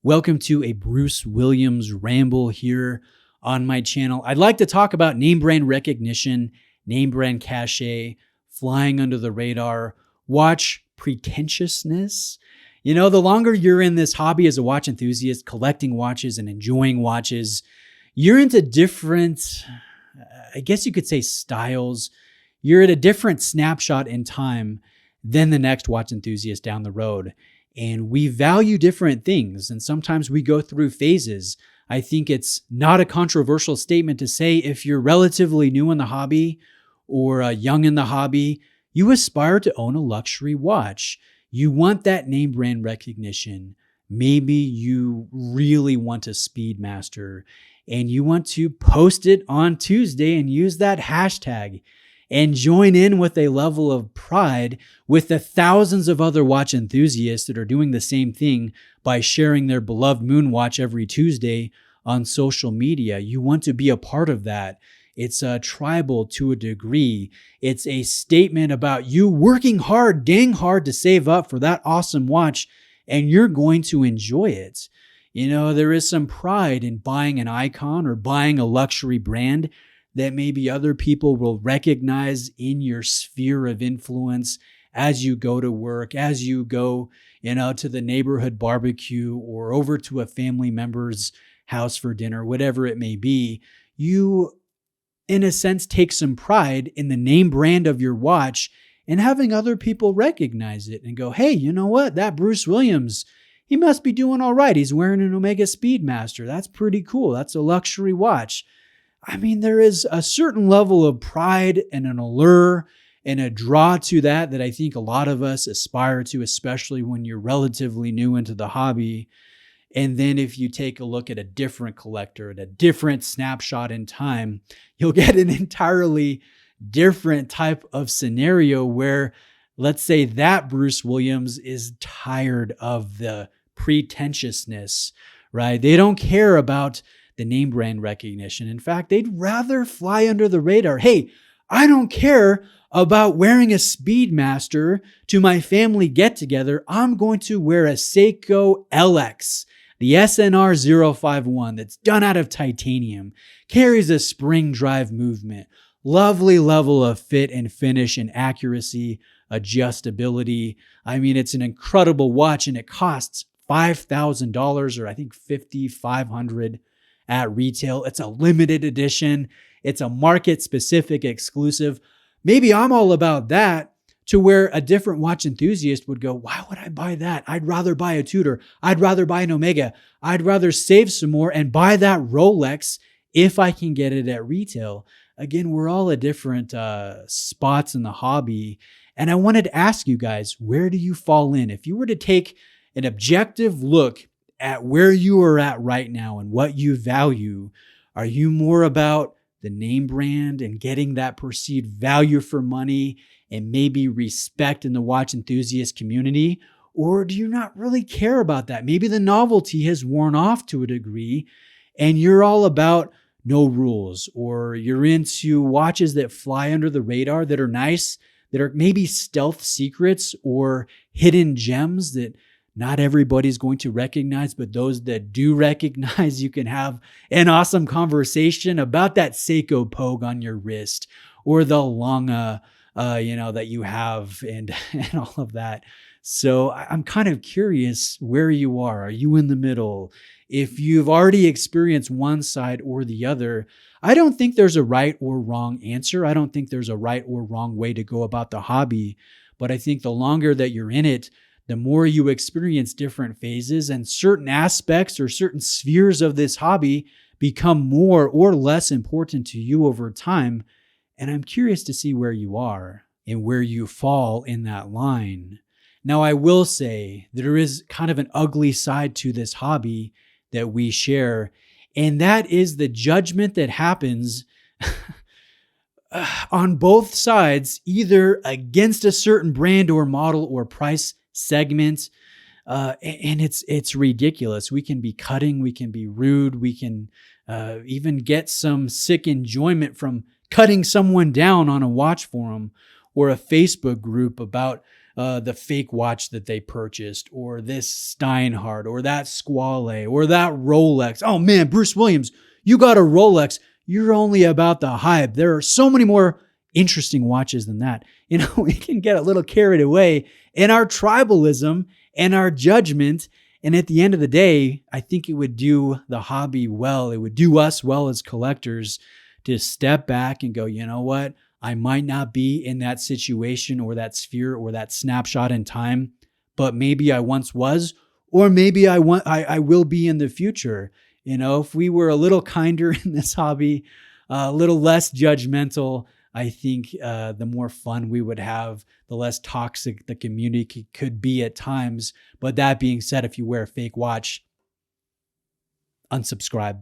Welcome to a Bruce Williams ramble here on my channel. I'd like to talk about name brand recognition, name brand cachet, flying under the radar, watch pretentiousness. You know, the longer you're in this hobby as a watch enthusiast, collecting watches and enjoying watches, you're into different, I guess you could say, styles. You're at a different snapshot in time than the next watch enthusiast down the road. And we value different things, and sometimes we go through phases. I think it's not a controversial statement to say if you're relatively new in the hobby or young in the hobby, you aspire to own a luxury watch. You want that name brand recognition. Maybe you really want a Speedmaster and you want to post it on Tuesday and use that hashtag and join in with a level of pride with the thousands of other watch enthusiasts that are doing the same thing by sharing their beloved moon watch every Tuesday on social media. You want to be a part of that. It's tribal to a degree. It's a statement about you working hard, dang hard to save up for that awesome watch, and you're going to enjoy it. You know, there is some pride in buying an icon or buying a luxury brand that maybe other people will recognize in your sphere of influence as you go to work, as you go, to the neighborhood barbecue or over to a family member's house for dinner, whatever it may be. You, in a sense, take some pride in the name brand of your watch and having other people recognize it and go, hey, you know what? That Bruce Williams, he must be doing all right. He's wearing an Omega Speedmaster. That's pretty cool. That's a luxury watch. I mean, there is a certain level of pride and an allure and a draw to that I think a lot of us aspire to, especially when you're relatively new into the hobby. And then if you take a look at a different collector at a different snapshot in time, you'll get an entirely different type of scenario where, let's say that Bruce Williams is tired of the pretentiousness, right? They don't care about the name brand recognition. In fact, they'd rather fly under the radar. Hey, I don't care about wearing a Speedmaster to my family get together. I'm going to wear a Seiko LX, the SNR 051 that's done out of titanium, carries a spring drive movement, lovely level of fit and finish and accuracy, adjustability. I mean, it's an incredible watch and it costs $5,000 or I think $5,500 at retail. It's a limited edition. It's a market-specific exclusive. Maybe I'm all about that, to where a different watch enthusiast would go, why would I buy that? I'd rather buy a Tudor. I'd rather buy an Omega. I'd rather save some more and buy that Rolex if I can get it at retail. Again, we're all at different spots in the hobby. And I wanted to ask you guys, where do you fall in? If you were to take an objective look at where you are at right now and what you value, are you more about the name brand and getting that perceived value for money and maybe respect in the watch enthusiast community? Or do you not really care about that? Maybe the novelty has worn off to a degree and you're all about no rules, or you're into watches that fly under the radar that are nice, that are maybe stealth secrets or hidden gems that not everybody's going to recognize, but those that do recognize, you can have an awesome conversation about that Seiko Pogue on your wrist or the Longa, that you have and all of that. So I'm kind of curious where you are. Are you in the middle? If you've already experienced one side or the other, I don't think there's a right or wrong answer. I don't think there's a right or wrong way to go about the hobby. But I think the longer that you're in it, the more you experience different phases, and certain aspects or certain spheres of this hobby become more or less important to you over time. And I'm curious to see where you are and where you fall in that line. Now, I will say there is kind of an ugly side to this hobby that we share, and that is the judgment that happens on both sides, either against a certain brand or model or price segment. And it's ridiculous. We can be cutting, we can be rude, we can even get some sick enjoyment from cutting someone down on a watch forum or a Facebook group about the fake watch that they purchased, or this Steinhardt, or that Squale, or that Rolex. Oh man, Bruce Williams, you got a Rolex. You're only about the hype. There are so many more interesting watches than that. We can get a little carried away in our tribalism and our judgment. And at the end of the day, I think it would do the hobby well. It would do us well as collectors to step back and go, you know what? I might not be in that situation or that sphere or that snapshot in time, but maybe I once was, or maybe I will be in the future. If we were a little kinder in this hobby, a little less judgmental, I think the more fun we would have, the less toxic the community could be at times. But that being said, if you wear a fake watch, unsubscribe.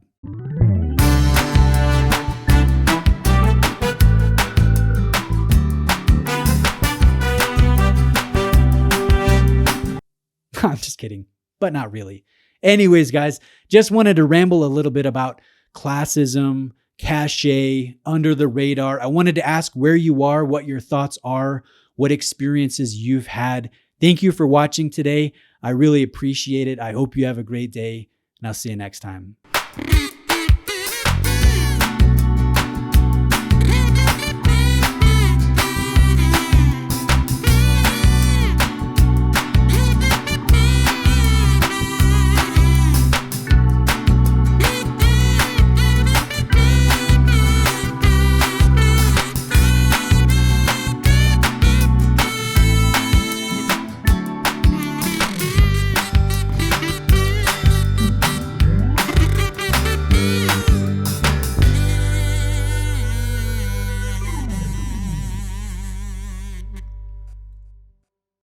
I'm just kidding, but not really. Anyways, guys, just wanted to ramble a little bit about classism, cachet, under the radar. I wanted to ask where you are, what your thoughts are, what experiences you've had. Thank you for watching today. I really appreciate it. I hope you have a great day, and I'll see you next time.